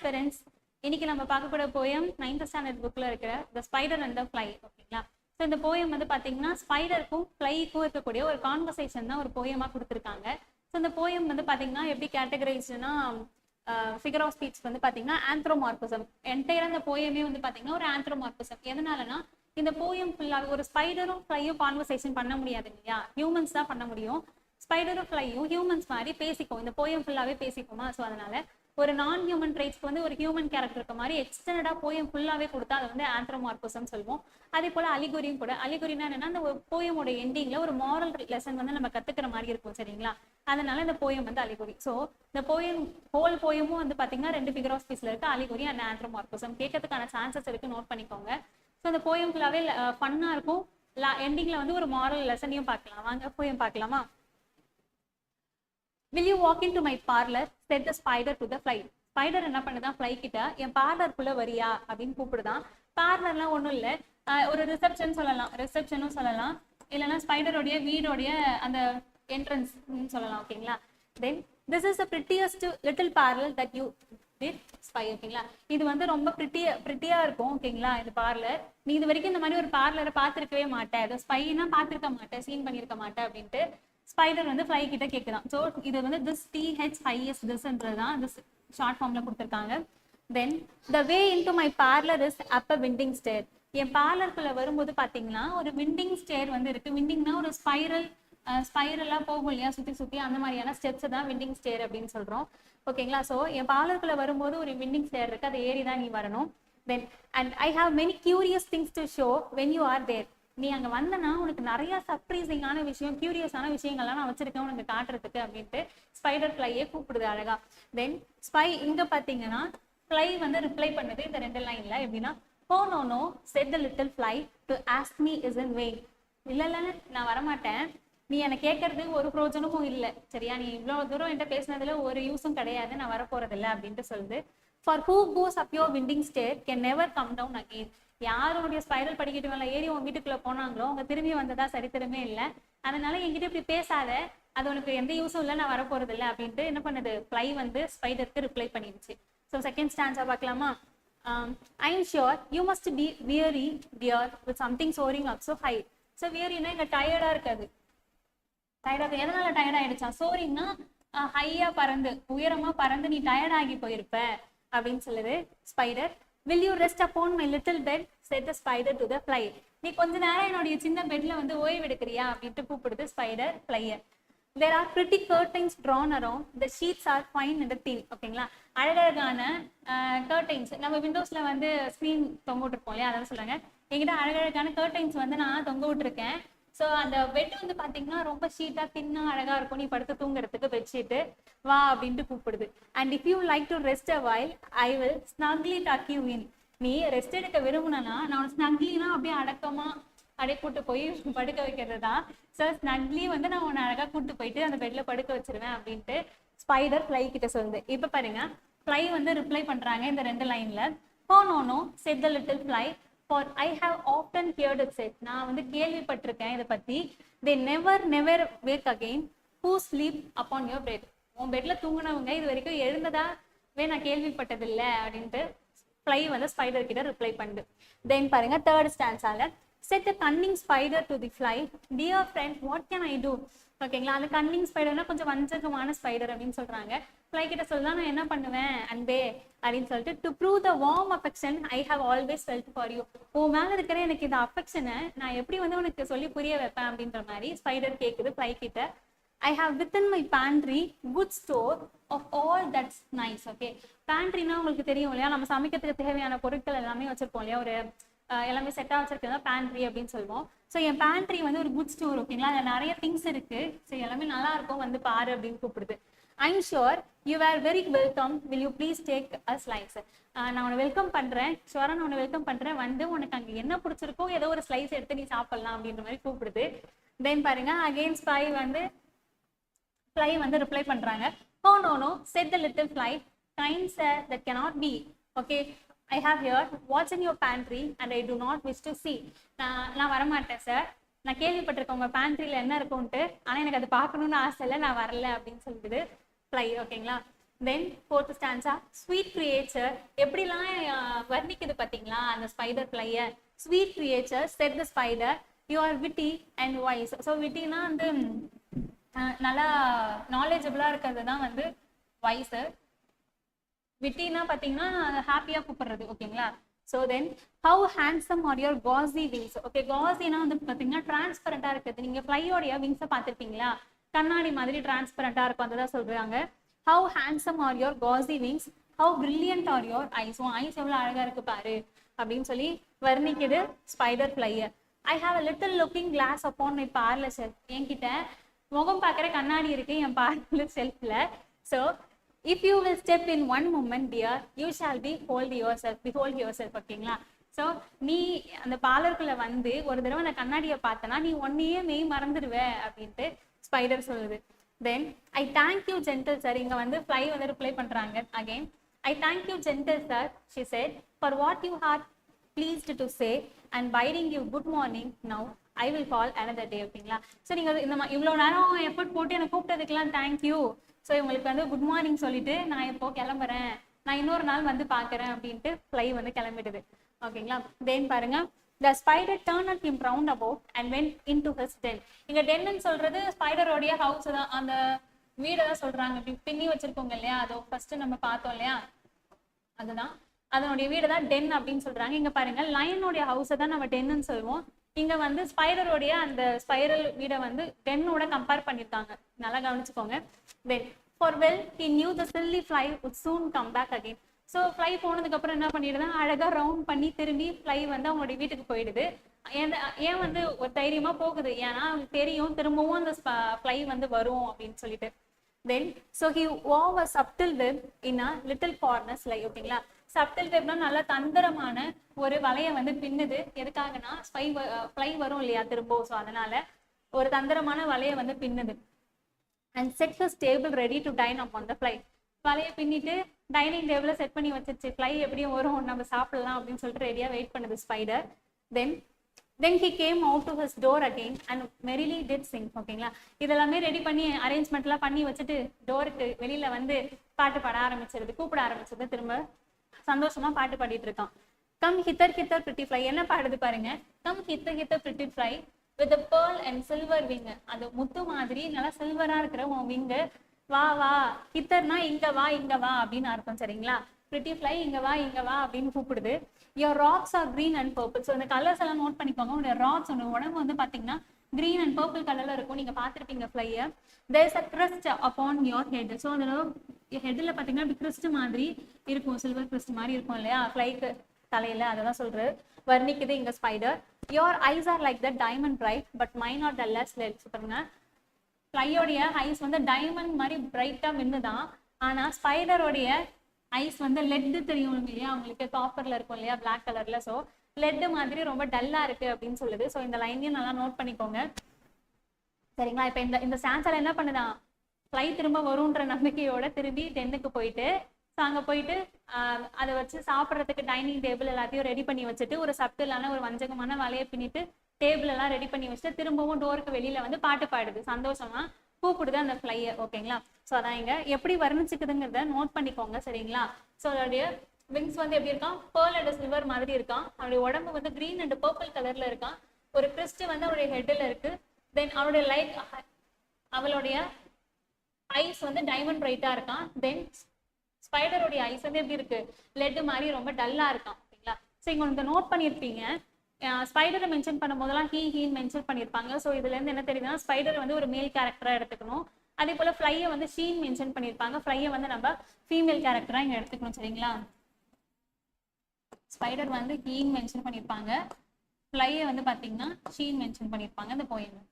Friends, இன்னைக்கு நம்ம பார்க்கக்கூடிய போயம் 9th ஸ்டாண்டர்ட் புக்ல இருக்கிற த ஸ்பைடர் அண்ட் த ஃப்ளை. ஓகேங்களா? ஸோ இந்த போயம் வந்து பார்த்தீங்கன்னா ஸ்பைடருக்கும் ஃப்ளைக்கும் இருக்கக்கூடிய ஒரு கான்வர்சேஷன் தான் ஒரு போயமாக கொடுத்துருக்காங்க. ஸோ இந்த போயம் வந்து பார்த்தீங்கன்னா எப்படி கேட்டகரைஸ்டுனா ஃபிகர் ஆஃப் ஸ்பீச் வந்து பார்த்தீங்கன்னா ஆந்த்ரோமார்பிசம். என்டையராக இந்த போயமே வந்து பார்த்தீங்கன்னா ஒரு ஆந்த்ரோமார்பிசம். எதனாலனா இந்த போயம் ஃபுல்லாக ஒரு ஸ்பைடரும் ஃப்ளையும் கான்வர்சேஷன் பண்ண முடியாது இல்லையா, ஹியூமன்ஸ் தான் பண்ண முடியும். ஸ்பைடரும் ஃப்ளையும் ஹியூமன்ஸ் மாதிரி பேசிக்கும், இந்த போயம் ஃபுல்லாகவே பேசிக்குமா. ஸோ அதனால ஒரு நான் ஹியூமன் ட்ரைட்ஸ்க்கு வந்து ஒரு ஹியூமன் கேரக்டருக்கு மாதிரி எக்ஸ்டெண்டா போயம் ஃபுல்லாகவே கொடுத்தா அதை வந்து ஆந்த்ரோமார்பிசம் சொல்லுவோம். அதே போல அலிகுரியும் கூட. அலிகுரினா என்னன்னா அந்த போயமோட எண்டிங்ல ஒரு மாரல் லெசன் வந்து நம்ம கத்துக்கிற மாதிரி இருக்கும், சரிங்களா? அதனால இந்த போயம் வந்து அலிகுரி. ஸோ இந்த போயம் ஹோல் போயமும் வந்து பாத்தீங்கன்னா 2 ஃபிகர் ஆஃப் ஸ்பீச்ல இருக்கு, அலிகுரி அண்ட் ஆந்த்ரோமார்பிசம். கேட்கறதுக்கான சான்சஸ் இருக்கு, நோட் பண்ணிக்கோங்க. ஸோ இந்த போயம் ஃபுல்லாவே ஃபன்னா இருக்கும். எண்டிங்ல வந்து ஒரு மாரல் லெசனையும் பார்க்கலாம். வாங்க போயம் பார்க்கலாமா? Will you walk into my parlor? Said the spider to the fly. Spider என்ன பண்ணுதான் ஃப்ளை கிட்ட, என் பார்லருக்குள்ள வரியா அப்படின்னு கூப்பிடுதான். பார்லர்லாம் ஒன்றும் இல்லை, ஒரு ரிசப்ஷன் சொல்லலாம், ரிசப்ஷனும் சொல்லலாம், இல்லைன்னா ஸ்பைடரோடைய வீடோடைய அந்த என்ட்ரன்ஸ் சொல்லலாம். ஓகேங்களா? Then this is the prettiest little parlour that you did spy. ஓகேங்களா? இது வந்து ரொம்ப பிரிட்டியா இருக்கும். ஓகேங்களா? இந்த பார்லர் நீ இது வரைக்கும் இந்த மாதிரி ஒரு பார்லரை பார்த்துருக்கவே மாட்டேன், அதை ஸ்பைனா பார்த்துருக்க மாட்டேன், சீன் பண்ணியிருக்க மாட்டேன் அப்படின்ட்டு ஸ்பைடர் வந்து ஃப்ளை கிட்ட கேட்குதான். ஸோ இது வந்து திஸ் THIS திஸ்ன்றதுதான் திஸ் ஷார்ட் ஃபார்ம்ல கொடுத்துருக்காங்க. Then the way into my parlour is up a winding stair. என் பார்லருக்குள்ள வரும்போது பார்த்தீங்கன்னா ஒரு விண்டிங் ஸ்டேர் வந்து இருக்கு. விண்டிங்னா ஒரு ஸ்பைரலா போகும் இல்லையா, சுத்தி அந்த மாதிரியான ஸ்டெப்ஸ் தான் விண்டிங் ஸ்டேர் அப்படின்னு சொல்றோம். ஓகேங்களா? ஸோ என் பார்லருக்குள்ள வரும்போது ஒரு விண்டிங் ஸ்டேர் இருக்கு, அதை ஏறி தான் நீ வரணும். Then and I have many curious things to show when you are there. நீ அங்க வந்தனா உனக்கு நிறைய சர்ப்ரைசிங்கான விஷயம், கியூரியஸான விஷயங்கள்லாம் நான் வச்சிருக்கேன் உனக்கு காட்டுறதுக்கு அப்படின்ட்டு ஸ்பைடர் ஃப்ளையே கூப்பிடுது அழகா. தென் ஸ்பை இங்க பாத்தீங்கன்னா ஃப்ளை வந்து ரிப்ளை பண்ணுது இந்த 2 லைன்ல. எப்படின்னா, "Oh no no," said the little fly, "to ask me is in vain." இல்ல நான் வரமாட்டேன், நீ என்னை கேட்கறது ஒரு பிரோஜனமும் இல்லை, சரியா? நீ இவ்வளவு தூரம் என்கிட்ட பேசினதுல ஒரு யூஸும் கிடையாது, நான் வரப்போறது இல்லை அப்படின்ட்டு சொல்லுது. "For who goes up your winding stair can never come down again." யாருடைய ஸ்பைரல் படிக்கிட்டு மேல ஏறி உன் வீட்டுக்குள்ள போனாங்களோ அவங்க திரும்பி வந்ததா சரித்திரமே இல்லை. அதனால என்கிட்ட இப்படி பேசாத, அது உனக்கு எந்த யூஸும் இல்லை, நான் வரப்போறது இல்லை அப்படின்ட்டு என்ன பண்ணுது, ஃப்ளை வந்து ஸ்பைடருக்கு ரிப்ளை பண்ணிடுச்சு. ஸோ செகண்ட் ஸ்டான்ஸா பார்க்கலாமா? I am sure you must be weary dear with something soaring up so high. So வியரினா இங்க டயர்டா இருக்காது, டயர்டாக எதனால டயர்ட் ஆயிடுச்சா, சோரிங்னா ஹையா பறந்து உயரமா பறந்து நீ டயர்ட் ஆகி போயிருப்ப அப்படின்னு சொல்லுது spider. Will you rest upon my little bed? Said the spider to the fly. நீ கொஞ்ச நேரம் என்னுடைய சின்ன பெட்ல வந்து ஓய்வு எடுக்கிறியா அப்படின்ட்டு கூப்பிடுது spider ஃப்ளைய. There are pretty curtains drawn around. The sheets are fine and thin. ஓகேங்களா? அழகழகான கர்டைன்ஸ், நம்ம விண்டோஸ்ல வந்து ஸ்க்ரீன் தொங்க விட்டுருப்போம் இல்லையா, அதான் சொல்றாங்க. என்கிட்ட அழகழகான கர்டைன்ஸ் வந்து நான் தொங்க விட்டுருக்கேன். ஸோ அந்த பெட் வந்து பார்த்தீங்கன்னா ரொம்ப ஷீட்டா தின்னா அழகா இருக்கும், நீ படுத்து தூங்குறதுக்கு பெட்ஷீட்டு வா அப்படின்ட்டு கூப்பிடுது. And if you like to rest a while I will snugly tuck you in. நீ ரெஸ்ட் எடுக்க விரும்புனா நான் ஸ்னக்லினா அப்படியே அடக்கமா அப்படியே கூட்டு போய் படுக்க வைக்கிறது தான். ஸோ ஸ்னக்லி வந்து நான் உன்னை அழகா கூட்டு போயிட்டு அந்த பெட்ல படுக்க வச்சிருவேன் அப்படின்ட்டு ஸ்பைடர் ஃப்ளை கிட்ட சொல்லுது. இப்போ பாருங்க, ஃப்ளை வந்து ரிப்ளை பண்றாங்க இந்த 2 லைன்ல. "Oh no no," said the little fly, "for I have often heard it said." நான் வந்து கேள்விப்பட்டிருக்கேன் இதை பத்தி. "They never wake again who sleep upon your bed." உன் பெட்ல தூங்கினவங்க இது வரைக்கும் எழுந்ததாவே நான் கேள்விப்பட்டதில்லை அப்படின்ட்டு ஃப்ளை வந்து ஸ்பைடர் கிட்ட ரிப்ளை பண்ணுது. தென் பாருங்க third ஸ்டான்ஸால, "Said the cunning spider to the fly, dear friend, what can I do?" ஓகேங்களா? அந்த கன்னிங் ஸ்பைடர்னா கொஞ்சம் வஞ்சகமான ஸ்பைடர் அப்படின்னு சொல்றாங்க. ஃப்ளை கிட்ட சொல்லலாம், நான் என்ன பண்ணுவேன் அன்பே அப்படின்னு சொல்லிட்டு, "To prove the warm affection I have always felt for you." உன் மேல இருக்கிற எனக்கு இந்த அஃபெக்ஷனை நான் எப்படி வந்து உனக்கு சொல்லி புரிய வைப்பேன் அப்படின்ற மாதிரி ஸ்பைடர் கேக்குது ஃப்ளை கிட்ட. "I have within my pantry good store of all that's nice." Okay, பேண்ட்ரினா உங்களுக்கு தெரியும் இல்லையா, நம்ம சமைக்கிறதுக்கு தேவையான பொருட்கள் எல்லாமே வச்சிருப்போம் இல்லையா, ஒரு எல்லாமே செட்டா வச்சிருக்கா பேண்ட்ரி அப்படின்னு சொல்லுவோம். ஸோ என் பேண்ட்ரி வந்து ஒரு குட் ஸ்டோர். ஓகேங்களா? அதில் நிறைய திங்ஸ் இருக்கு, ஸோ எல்லாமே நல்லா இருக்கும், வந்து பாரு அப்படின்னு கூப்பிடுது. "I'm sure you are very welcome. Will you please take a slice?" நான் உன்னை வெல்கம் பண்றேன், ஷுவரா நான் உன்னை வெல்கம் பண்றேன், வந்து உனக்கு அங்கே என்ன பிடிச்சிருக்கோ ஏதோ ஒரு ஸ்லைஸ் எடுத்து நீ சாப்பிடலாம் அப்படின்ற மாதிரி கூப்பிடுது. தென் பாருங்க அகெயின் ஃப்ளை வந்து ரிப்ளை பண்றாங்க. "Oh no no," said the little fly, "kind sir, that cannot be. Okay, I have heard what's in your pantry and I do not wish to see." நான் வரமாட்டேன் சார், நான் கேள்விப்பட்டிருக்கேன் உங்க பேண்ட்ரியில என்ன இருக்கும்ட்டு, ஆனா எனக்கு அது பார்க்கணும்னு ஆசை இல்லை, நான் வரல அப்படின்னு சொல்லிடுது ஃப்ளை. ஓகேங்களா? Then fourth stanza sweet creature எப்படிலாம் வர்ணிக்குது பார்த்தீங்களா அந்த ஸ்பைடர் ஃப்ளையை. Sweet creature said the spider you are witty and wise. So விட்டினா வந்து நல்லா நாலேஜபிளாக இருக்கிறது தான் வந்து வைஸு. விட்டினா பார்த்தீங்கன்னா ஹாப்பியாக கூப்பிடுறது. ஓகேங்களா. So then how handsome are your gauzy wings. Okay, காசினா வந்து பார்த்தீங்கன்னா டிரான்ஸ்பரண்டாக இருக்குது. நீங்கள் ஃப்ளையோடைய விங்ஸை பார்த்துருப்பீங்களா, கண்ணாடி மாதிரி டிரான்ஸ்பரண்டாக இருக்கும், அதுதான் சொல்கிறாங்க. How handsome are your gauzy wings, how brilliant are your eyes. உன் ஐஸ் எவ்வளோ அழகாக இருக்கு பாரு அப்படின்னு சொல்லி வர்ணிக்குது ஸ்பைடர் ஃப்ளையை. I have a little looking glass upon my parlour shelf. என்கிட்ட முகம் பார்க்குற கண்ணாடி இருக்கு என் பார்லர் ஷெல்ஃபில். So if you will step in one moment dear you shall behold yourself. ஓகேங்களா. ஸோ நீ அந்த பார்லருக்குள்ள வந்து ஒரு தடவை அந்த கண்ணாடியை பார்த்தனா நீ ஒன்னையே மெய் மறந்துடுவ அப்படின்ட்டு ஸ்பைடர் சொல்லுது. Then I thank you gentle sir. இங்க வந்து ஃப்ளை வந்து ரிப்ளை பண்றாங்க again. I thank you gentle sir she said for what you had pleased to say and bidding you good morning now I will call another day. ஓகேங்களா. So நீங்க இந்த இவ்வளோ நேரம் effort போட்டு எனக்கு கூப்பிட்டதுக்கெல்லாம் தேங்க்யூ. ஸோ இவங்களுக்கு வந்து குட் மார்னிங் சொல்லிட்டு நான் இப்போ கிளம்புறேன், நான் இன்னொரு நாள் வந்து பார்க்குறேன் அப்படின்ட்டு ஃப்ளை வந்து கிளம்பிடுது. ஓகேங்களா. தென் பாருங்க, த spider turn at him round about and vent into his ten. இங்க டென்னு சொல்றது ஸ்பைடரோடைய ஹவுஸ் தான், அந்த வீடை தான் சொல்றாங்க. இப்படி பின்னி வச்சிருக்கோங்க இல்லையா, அதோ ஃபர்ஸ்ட் நம்ம பார்த்தோம் இல்லையா, அதுதான் அதனுடைய வீடு தான் டென் அப்படின்னு சொல்றாங்க. இங்க பாருங்க, லயனுடைய ஹவுஸை தான் நம்ம டென்னு சொல்லுவோம். இங்க வந்து ஸ்பைடரோடைய அந்த ஸ்பைரல் வீடை வந்து டென்னோட கம்பேர் பண்ணிருக்காங்க, நல்லா கவனிச்சுக்கோங்க. தென் for well he knew the silly fly would soon come back again. So fly போனதுக்கு அப்புறம் என்ன பண்ணிடுதுன்னா அழகா ரவுண்ட் பண்ணி திரும்பி ஃப்ளை வந்து அவங்களுடைய வீட்டுக்கு போயிடுது. ஏன் வந்து ஒரு தைரியமா போகுது, ஏன்னா அவங்களுக்கு தெரியும் திரும்பவும் அந்த ஃப்ளை வந்து வரும் அப்படின்னு சொல்லிட்டு. தென் so he wove a subtle web in a little corner lie. ஓகேங்களா. சப்டில் வெப்னா நல்லா தந்திரமான ஒரு வலையை வந்து பின்னுது. எதுக்காகனா ஃப்ளை வரும் இல்லையா திரும்ப, ஸோ அதனால ஒரு தந்திரமான வலையை வந்து பின்னுது. And set his table ready to dine upon the fly. வலையை பின்னிட்டு டைனிங் டேபிள செட் பண்ணி வச்சிருச்சு. ஃப்ளை எப்படியும் வரும், நம்ம சாப்பிடலாம் அப்படின்னு சொல்லிட்டு ரெடியா வெயிட் பண்ணுது spider. Then he came out to his door again and merrily did sing. ஓகேங்களா. இதெல்லாமே ரெடி பண்ணி அரேஞ்ச்மெண்ட் எல்லாம் பண்ணி வச்சுட்டு டோருக்கு வெளியில வந்து பாட்டு பாட ஆரம்பிச்சிருது, கூப்பிட ஆரம்பிச்சது. திரும்ப சந்தோஷமா பாட்டு பாடிட்டு இருக்கான். Come hither hither pretty fly. என்ன பாடுது பாருங்க, come hither hither pretty fly with a pearl and silver wing. அது முத்து மாதிரி நல்லா சில்வரா இருக்கிற உன் விங்கு, வா வா. ஹித்தர்னா இங்க வா இங்க வா அப்படின்னு அர்த்தம். சரிங்களா. பிரிட்டி ஃப்ளை இங்க வா அப்படின்னு கூப்பிடுது. your rocks are green and purple. So இந்த கலர்ஸ் எல்லாம் நோட் பண்ணிக்கோங்க. உங்களுடைய ராக்ஸ் உங்க உடம்பு வந்து பாத்தீங்கன்னா கிரீன் அண்ட் பர்பிள் கலர்ல இருக்கும். நீங்க பாத்துருப்பீங்க ஃப்ளைய. there is a crest upon your head. So அந்த ஹெட்ல பாத்தீங்கன்னா கிறிஸ்ட் மாதிரி இருக்கும், சில்வர் கிறிஸ்ட் மாதிரி இருக்கும் இல்லையா ஃப்ளைக்கு தலையில, அததான் சொல்றது வர்ணிக்குது இங்க spider. your eyes are like the diamond bright but mine are the less light. பாருங்க, ஃப்ளையோடைய ஐஸ் வந்து டைமண்ட் மாதிரி பிரைட்டா மின்னுதான், ஆனா ஸ்பைடரோடைய ஐஸ் வந்து லெட் தெரியும் இல்லையா உங்களுக்கு, காப்பர்ல இருக்கும் இல்லையா பிளாக் கலர்ல, ஸோ லெட் மாதிரி ரொம்ப டல்லா இருக்கு அப்படின்னு சொல்லுது. ஸோ இந்த லைனையும் நல்லா நோட் பண்ணிக்கோங்க. சரிங்களா. இப்ப இந்த சான்சர் என்ன பண்ணுதான், ஃப்ளை திரும்ப வரும்ன்ற நம்பிக்கையோட திரும்பி டென்னுக்கு போயிட்டு, ஸோ அங்கே போயிட்டு அதை வச்சு சாப்பிட்றதுக்கு டைனிங் டேபிள் எல்லாத்தையும் ரெடி பண்ணி வச்சுட்டு ஒரு சப்டிலான ஒரு வஞ்சகமான வலையை பின்னிட்டு டேபிள் எல்லாம் ரெடி பண்ணி வச்சுட்டு திரும்பவும் டோருக்கு வெளியில வந்து பாட்டு பாடுது, சந்தோஷமா கூப்பிடுது அந்த ஃப்ளையை. ஓகேங்களா. ஸோ அதான் இங்க எப்படி வர்ணிச்சுக்குதுங்கிறத நோட் பண்ணிக்கோங்க. சரிங்களா. ஸோ அதோடைய விங்ஸ் வந்து எப்படி இருக்கான், பேர்ல் அண்ட் சில்வர் மாதிரி இருக்கான். அவருடைய உடம்பு வந்து கிரீன் அண்ட் பர்பிள் கலர்ல இருக்கான். ஒரு கிறிஸ்ட் வந்து அவருடைய ஹெட்ல இருக்கு. தென் அவருடைய அவளுடைய ஐஸ் வந்து டைமண்ட் பிரைட்டா இருக்கான். தென் ஸ்பைடருடைய ஐஸ் வந்து எப்படி இருக்கு, லெட் மாதிரி ரொம்ப டல்லா இருக்கான். ஓகேங்களா. ஸோ இங்க வந்து நோட் பண்ணியிருப்பீங்க, ஸ்பைடரை மென்ஷன் பண்ணும் போதெல்லாம் ஹீன்னு மென்ஷன் பண்ணியிருப்பாங்க. ஸோ இதுல இருந்து என்ன தெரியுதுன்னா ஸ்பைடர் வந்து ஒரு மேல் கேரக்டரா எடுத்துக்கணும். அதே போல ஃப்ளையை வந்து ஷீன் மென்ஷன் பண்ணியிருப்பாங்க, ஃப்ளையை வந்து நம்ம ஃபீமேல் கேரக்டரா இங்க எடுத்துக்கணும். சரிங்களா. ஸ்பைடர் வந்து ஹீன் மென்ஷன் பண்ணியிருப்பாங்க, ஃப்ளையை வந்து பாத்தீங்கன்னா ஷீன் மென்ஷன் பண்ணியிருப்பாங்க இந்த போயம்.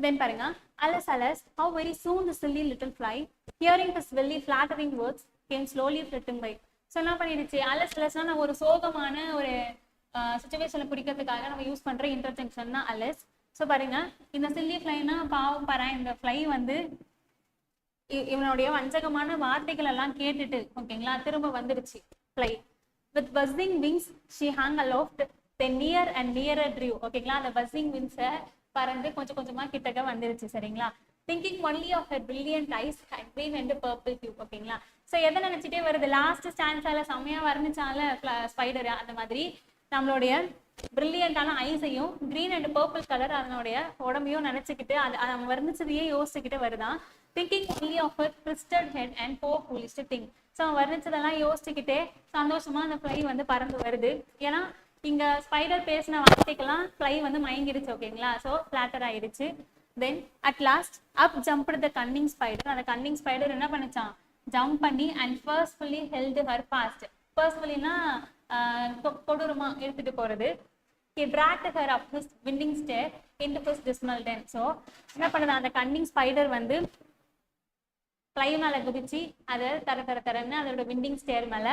தென் பாருங்க, Alice, Alice, how very soon the silly little fly, hearing his very flattering words, came slowly flitting by. So என்ன பண்ணிடுச்சு, அலஸ்னா நம்ம ஒரு சோகமான ஒரு சுச்சுவேஷனை குறிக்கிறதுக்காக நம்ம யூஸ் பண்ற இன்டர்ஜெக்ஷன் தான் அலஸ். ஸோ பாருங்க, இந்த சில்லி ஃப்ளைனா பாவம் பாரு, இந்த ஃப்ளை வந்து இவனுடைய வஞ்சகமான வார்த்தைகள் எல்லாம் கேட்டுட்டு ஓகேங்களா திரும்ப வந்துடுச்சு fly. With buzzing wings she hung aloft, then near and nearer drew. ஓகேங்களா. அந்த buzzing wings பறந்து கொஞ்சம் கொஞ்சமா கிட்டக்க வந்துருச்சு. சரிங்களா. thinking only of her brilliant eyes and green and purple tube. ஓகேங்களா? ஸோ எதை நினைச்சிட்டே வருது, லாஸ்ட் ஸ்டான்ஸால செம்மையா வர்ணிச்சால ஸ்பைடர், அந்த மாதிரி நம்மளுடைய பிரில்லியண்டான ஐஸையும் கிரீன் அண்ட் பர்பிள் கலர் அதனுடைய உடம்பையும் நினைச்சுக்கிட்டு அது வர்ணிச்சதையே யோசிச்சுக்கிட்டு வருதான். Thinking only of her twisted head and poor foolish thing. So அவன் வர்ணிச்சதெல்லாம் யோசிச்சுக்கிட்டே சந்தோஷமா அந்த ஃப்ளை வந்து பறந்து வருது. ஏன்னா இங்க ஸ்பைடர் பேசின வார்த்தைக்கெல்லாம் ஃப்ளை வந்து மயங்கிடுச்சு. ஓகேங்களா? ஸோ ஃபிளாட்டர் ஆயிடுச்சு. தென் at last up jumped the Canning spider. அந்த கன்னிங் ஸ்பைடர் என்ன பண்ணுச்சான், ஜம்ப் பண்ணி அண்ட் ஃபர்ஸ்ட்ஃபுல்லி ஹெல்டு ஹர் ஃபாஸ்ட். ஃபர்ஸ்ட்ஃபுல்லினா கொடூரமா எடுத்துட்டு போறது. He dragged her up his winding stair into his dismal den. So என்ன பண்ணுது, அந்த கன்னிங் ஸ்பைடர் வந்து ஃப்ளை மேல குதிச்சு அதை தரன்னு அதோட விண்டிங் ஸ்டேர் மேல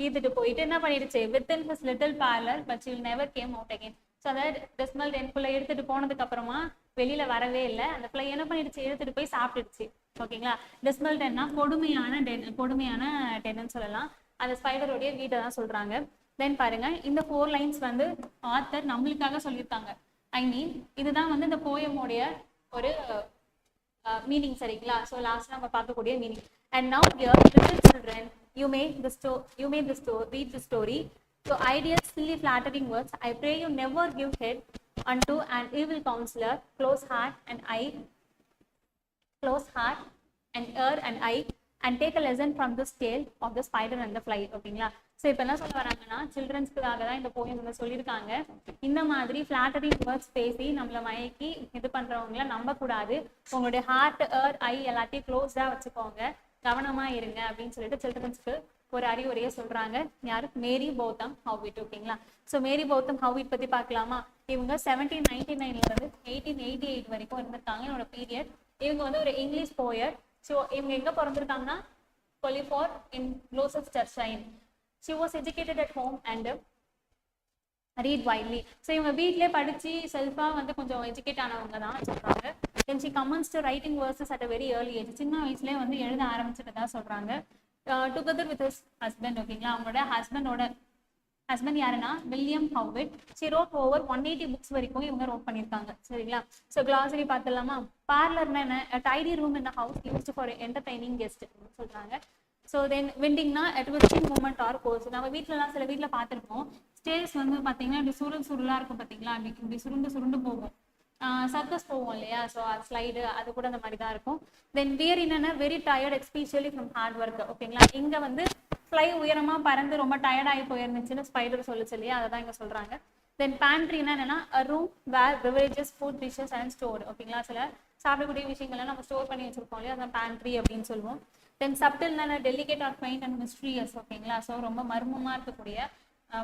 ஈத்துட்டு போயிட்டு என்ன பண்ணிடுச்சு, within his little parlor but she never came out again. So அதை டிஸ்மல் டென்குள்ள எடுத்துட்டு போனதுக்கு அப்புறமா வெளியில வரவே இல்லை. அந்த ஃப்ளை என்ன பண்ணிடுச்சு, எடுத்துட்டு போய் சாப்பிட்டுடுச்சு. ஓகேங்களா? டிஸ்மல் டென்னா கொடுமையான டென்னு சொல்லலாம். அந்த ஸ்பைடருடைய வீட்டை தான் சொல்றாங்க. தென் பாருங்க, இந்த 4 லைன்ஸ் வந்து ஆத்தர் நம்மளுக்காக சொல்லியிருக்காங்க. ஐ மீன் இதுதான் வந்து இந்த போயமோடைய ஒரு மீனிங். சரிங்களா? ஸோ லாஸ்ட் நம்ம பார்க்கக்கூடிய meaning. And now here little children, you may read the story. So ideas, silly flattering words, I pray you never give head unto an evil counselor, close heart and ear and eye, and take a lesson from this tale of the spider and the fly. ஓகேங்களா? So இப்போ என்ன சொல்ல வராங்கன்னா, சில்ட்ரன்ஸ்க்காக தான் இந்த poem வந்து சொல்லியிருக்காங்க. இந்த மாதிரி ஃபிளாட்டரிங் வேர்ட்ஸ் பேசி நம்மளை மயக்கி இது பண்றவங்கள நம்ப கூடாது. உங்களுடைய ஹார்ட், ஐ எல்லாத்தையும் க்ளோஸா வச்சுக்கோங்க, கவனமா இருங்க அப்படின்னு சொல்லிட்டு சில்ட்ரன்ஸ்க்கு ஒரு அறிவுரையை சொல்றாங்க. யாரு? மேரி பௌத்தம் ஹவ்விட். ஓகேங்களா? ஸோ மேரி பௌத்தம் ஹவ்விட் பத்தி பார்க்கலாமா? இவங்க 1799 இருந்து 1888 வரைக்கும் இருந்திருக்காங்க. என்னோட பீரியட். இவங்க வந்து ஒரு இங்கிலீஷ் போயட். ஸோ இவங்க எங்க பிறந்திருக்காங்கன்னா, கொலிஃபோர் இன் க்ளோசெஸ்டர்ஷைர். She was educated at home and read widely. So இவங்க வீட்லயே படிச்சு செல்ஃபா வந்து கொஞ்சம் எஜுகேட் ஆனவங்க தான் சொல்றாங்க. Then she commenced writing verses at a very early age. சின்ன வயசுலயே வந்து எழுத ஆரம்பிச்சுட்டதா சொல்றாங்க. Together with his husband. ஓகேங்களா? அவங்களோட ஹஸ்பண்ட் யாருன்னா William ஹவ்விட். She wrote over 180 books வரைக்கும் இவங்க ரோட் பண்ணியிருக்காங்க. சரிங்களா? ஸோ கிளாசரி பார்த்துடலாமா? பார்லர்னா என்ன? Tidy room in house used for entertaining guest சொல்றாங்க. ஸோ தென் விண்டிங்னா ட்விஸ்டிங் மூமெண்ட் ஆர் கோர்ஸ். நம்ம வீட்டிலலாம் சில வீட்டில் பார்த்துருப்போம், ஸ்டேர்ஸ் வந்து பார்த்தீங்கன்னா இப்படி சுருளாக இருக்கும் பார்த்தீங்களா, இப்படி சுருண்டு போகும். சர்க்கஸ் போவோம் இல்லையா? ஸோ ஸ்லைடு அது கூட அந்த மாதிரி தான் இருக்கும். தென் வியர் என்னன்னா very tired especially from hard work. ஓகேங்களா? இங்கே வந்து ஃப்ளை உயரமாக பறந்து ரொம்ப டயர்டாகி போயிருந்துச்சுன்னு ஸ்பைடர் சொல்லுச்சு இல்லையா, அதை தான் இங்கே சொல்கிறாங்க. தென் பேண்ட்ரினா என்னன்னா a room where beverages, food, dishes and stored. ஓகேங்களா? சில சாப்பிடக்கூடிய விஷயங்கள்லாம் நம்ம ஸ்டோர் பண்ணி வச்சிருக்கோம் இல்லையா, அதான் பேண்ட்ரி அப்படின்னு சொல்லுவோம். தென் சப்டில்னா delicate or fine and mysterious. ஓகேங்களா? ஸோ ரொம்ப மர்மமாக இருக்கக்கூடிய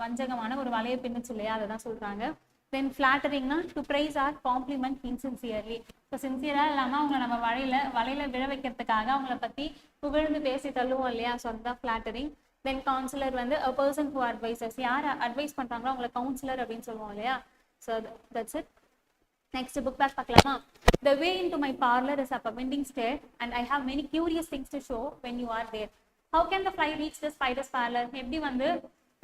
வஞ்சகமான ஒரு வலையை பின்னுச்சு இல்லையா, அதை தான் சொல்கிறாங்க. தென் ஃபிளாட்டரிங்னா to praise or compliment insincerely. So சின்சியராக இல்லாமல் அவங்கள நம்ம வலையில விழ வைக்கிறதுக்காக அவங்கள பற்றி புகழ்ந்து பேசி தள்ளுவோம் இல்லையா, ஸோ அதுதான் ஃபிளாட்டரிங். தென் கவுன்சிலர் வந்து அ பர்சன் ஹூ அட்வைசர்ஸ், யார் அட்வைஸ் பண்ணுறாங்களோ அவங்கள கவுன்சிலர் அப்படின்னு சொல்லுவோம் இல்லையா. So that's it. Next book bag பார்க்கலாமா? The way into my parlor is up a winding stair and I have many curious things to show when you are there. How can the fly reach the spider's parlor? எப்படி வந்து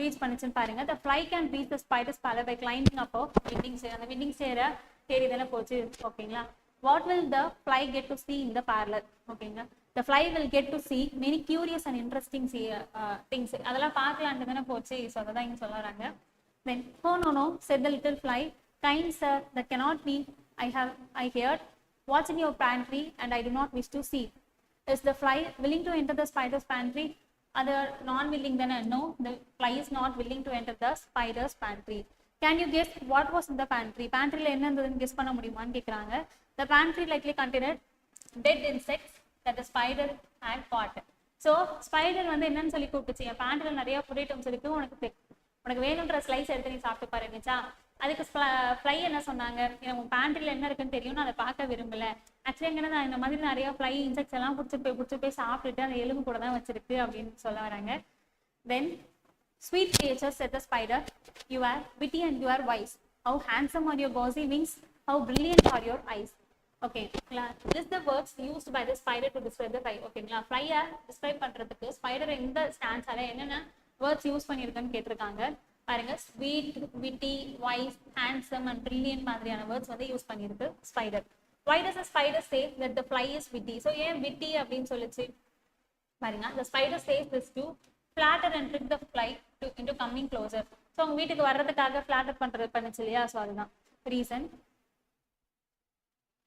reach பண்ணுச்சுன்னு பாருங்க. The fly can reach the spider's parlor by climbing up a winding stair. அந்த winding stair தேடி தானே போச்சு. ஓகேங்களா? What will the fly get to see in the parlor? ஓகேங்களா? The fly will get to see many curious and interesting things. அதெல்லாம் பார்க்கலான்னு தானே போச்சு. ஸோ அதை தான் இங்கே சொல்லுறாங்க. Then, oh no, said the little fly. Kind sir, that cannot be. I heard what's in your pantry and I do not wish to see. Is the fly willing to enter the spider's pantry? Other non-willing then no, the fly is not willing to enter the spider's pantry. Can you guess what was in the pantry? Pantry la enna irundhu guess panna mudiyumaanu kekranga. The pantry likely contained dead insects that the spider had caught. So spider வந்து என்னன்னு சொல்லி கூப்பிட்டுச்சு, என் பேண்ட்ரில நிறைய food items இருக்கு, உனக்கு வேணுன்ற slice எடுத்து நீ சாப்பிட்டு பாருங்கச்சா. அதுக்கு ஃப்ளை என்ன சொன்னாங்க, உன் பேண்ட்ரில என்ன இருக்குன்னு தெரியும், நான் அதை பார்க்க விரும்பல. ஆக்சுவலி எங்கன்னா நான் இந்த மாதிரி நிறைய ஃப்ளை இன்செக்ட்ஸ் எல்லாம் பிடிச்சி போய் சாப்பிட்டுட்டு அந்த எலும்பு கூட தான் வச்சிருக்கு அப்படின்னு சொல்ல வராங்க. Then sweet creature said the spider, you are witty and you are wise. How handsome are your gauzy wings, how brilliant are your eyes. Okay, this the words used by the spider to describe the fly. ஓகேங்களா? ஃப்ளையை describe பண்றதுக்கு spider எந்த ஸ்டான்ஸால என்னென்ன words use பண்ணியிருக்குன்னு கேட்டிருக்காங்க பாருங்க. Sweet, witty, wise, handsome and brilliant மாதிரியான words வந்து use பண்ணியிருக்கு spider. why does the spider say that the fly is witty? So ஏன் witty அப்படின்னு சொல்லுச்சு பாருங்க. the spider says this to flatter and trick the fly into coming closer. so உங்க வீட்டுக்கு வர்றதுக்காக flatter பண்ணுச்சு இல்லையா, so அதுதான் reason.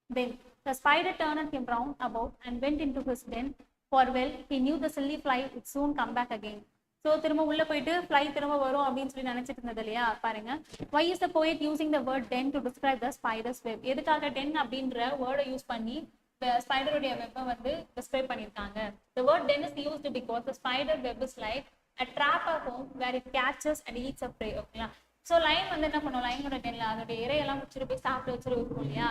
Then the spider turned him round about and went into his den, for well he knew the silly fly would soon come back again. So திரும்ப உள்ள போயிட்டு fly திரும்ப வரும் அப்படின்னு சொல்லி நினைச்சிட்டு இருந்தது இல்லையா, பாருங்க. why is the poet using the word den to describe the spider's web? எதுக்காக den அப்படின்ற வேர்டை யூஸ் பண்ணி ஸ்பைடருடைய வெப்பை வந்து டிஸ்கிரைப் பண்ணியிருக்காங்க. the word den is used because the spider web is like a trap at home where it catches and eats a prey. ஓகேங்களா. So line வந்து என்ன பண்ணும், லைனோட டென்ல அதோட இறையெல்லாம் முடிச்சுட்டு போய் சாப்பிட்டு வச்சுட்டு இருக்கும் இல்லையா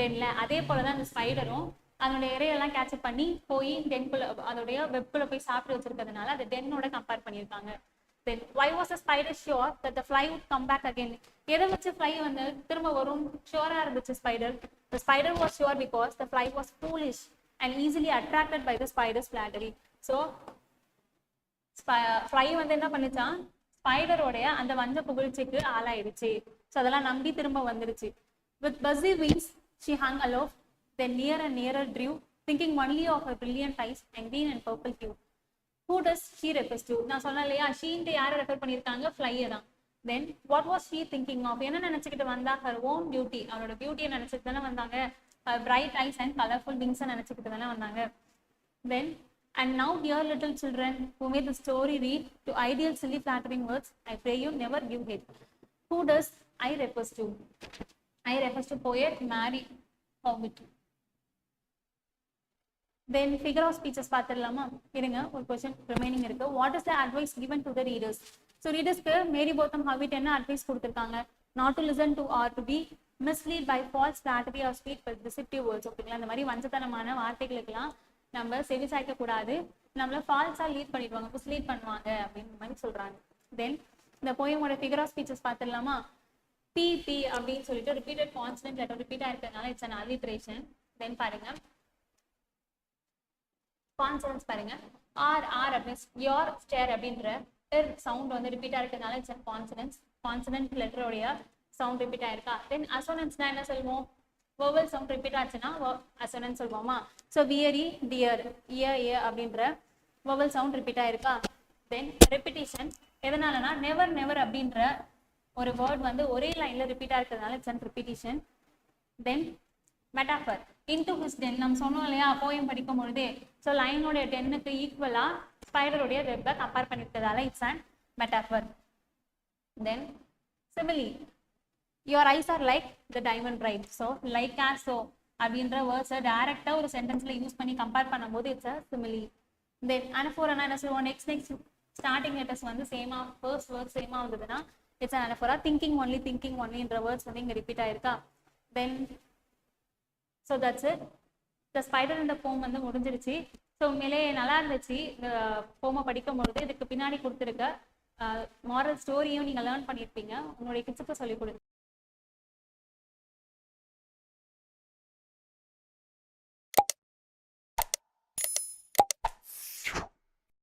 டென்ல, அதே போலதான் அந்த ஸ்பைடரும் அதனுடைய இறையெல்லாம் கேட்சப் பண்ணி போய் டென்குள்ள அதோடைய வெப்குள்ள போய் சாப்பிட்டு வச்சிருக்கிறதுனால அதை டென்னோட கம்பேர் பண்ணியிருக்காங்க. Then why was the spider sure that the fly would come back again? எதை வச்சு fly வந்து திரும்ப வரும் ஷூரா இருந்துச்சு spider? The spider was sure because the fly was foolish and easily attracted by the spider's flattery. So fly வந்து என்ன பண்ணுச்சான், ஸ்பைடரோடைய அந்த வஞ்ச புகழ்ச்சிக்கு ஆளாயிடுச்சு. ஸோ அதெல்லாம் நம்பி திரும்ப வந்துருச்சு. With buzzy wings she hung aloft, then near and nearer drew, thinking only of her brilliant eyes and green and purple hue. Who does she refers to? நான் சொன்னேன் இல்லையா, ஷீன்ட்டு யாரை ரெஃபர் பண்ணியிருக்காங்க, ஃப்ளையை தான். Then what was she thinking of? என்ன நினைச்சுக்கிட்டு வந்தா, her own beauty, அவரோட பியூட்டியை நினைச்சிட்டு தானே வந்தாங்க. bright eyes and colorful wings நினைச்சுக்கிட்டு தானே வந்தாங்க. Then and now dear little children who made the story read to ideal silly flattering words, I pray you never give hate. Who does I refers to? I refers to poet Mary Howitt. Then figure of speeches பார்த்துடலாமா? இருங்க, ஒரு question remaining இருக்கு. What is the advice given to the readers? So readersக்கு மேரி போத்தம் ஹாவிட் என்ன advice கொடுத்திருக்காங்க? Not to listen to or to be misled by false flattery or speak with deceptive words. ஓகேங்களா, இந்த மாதிரி வஞ்சத்தனமான வார்த்தைகளுக்கெல்லாம் நம்ம செவி சாய்க்க கூடாது, நம்மள ஃபால்ஸா லீட் பண்ணிடுவாங்க, மிஸ்லீட் பண்ணுவாங்க அப்படின்ற மாதிரி சொல்றாங்க. தென் இந்த போயமோட ஃபிகர் ஆஃப் ஸ்பீச்சஸ் பார்த்துடலாமா? PP அப்படின்னு சொல்லிட்டு ரிப்பீட்டட் கான்ஸ்டன்ட் லெட்டர் ரிப்பீட் ஆயிருக்கிறதுனால இட்ஸ் an alliteration. தென் பாருங்க கான்சனன்ஸ் பாருங்க, ஆர் அப்படின்னு யோர் ஸ்டேர் அப்படின்ற சவுண்ட் வந்து ரிப்பீட் ஆயிருக்கிறதுனால இட்ஸ் கான்சனன்ஸ். கான்சனன்ட் லெட்டரோடைய சவுண்ட் ரிப்பீட் ஆயிருக்கா. தென் அசோனன்ஸ்னா என்ன சொல்லுவோம், வவல் சவுண்ட் ரிப்பீட் ஆச்சுன்னா அசோனன்ஸ் சொல்லுவோமா. ஸோ வியரி டியர் ஏ அப்படின்ற வவல் சவுண்ட் ரிப்பீட் ஆயிருக்கா. தென் ரெப்பிட்டேஷன் எதனாலனா நெவர் நெவர் அப்படின்ற ஒரு வேர்ட் வந்து ஒரே லைன்ல ரிப்பீட்டா இருக்கிறதுனால it's an repetition. Then metaphor into his ten, நம்ம சொன்னோம் இல்லையா போயம் படிக்கும் பொழுதே, ஸோ லைனோடைய டென்னுக்கு ஈக்குவலா ஸ்பைடருடைய வெப்பை கம்பேர் பண்ணிருக்கிறதால it's an metaphor. Then simile, your eyes are like the diamond bright. So like as so அப்படின்ற வேர்ட்ஸை டைரக்டா ஒரு சென்டென்ஸ்ல யூஸ் பண்ணி கம்பேர் பண்ணும்போது it's a simile. Then anaphora என்ன சொல்லுவோம், நெக்ஸ்ட் ஸ்டார்டிங் லெட்டர்ஸ் வந்து சேமா, ஃபர்ஸ்ட் வேர்ட் சேமா வந்ததுன்னா it's an anaphora. thinking only என்ற வேர்ட்ஸ் வந்து இங்க ரிப்பீட் ஆயிருக்கா. தென் so that's it. The spider இந்த போம் வந்து முடிஞ்சிருச்சு. ஸோ உண்மையிலே நல்லா இருந்துச்சு இந்த போமை படிக்கும் பொழுது. இதுக்கு பின்னாடி கொடுத்துருக்க மாரல் ஸ்டோரியும் நீங்க லேர்ன் பண்ணியிருப்பீங்க, உங்களுடைய கிட்ஸுக்கு சொல்லிக் கொடுங்க.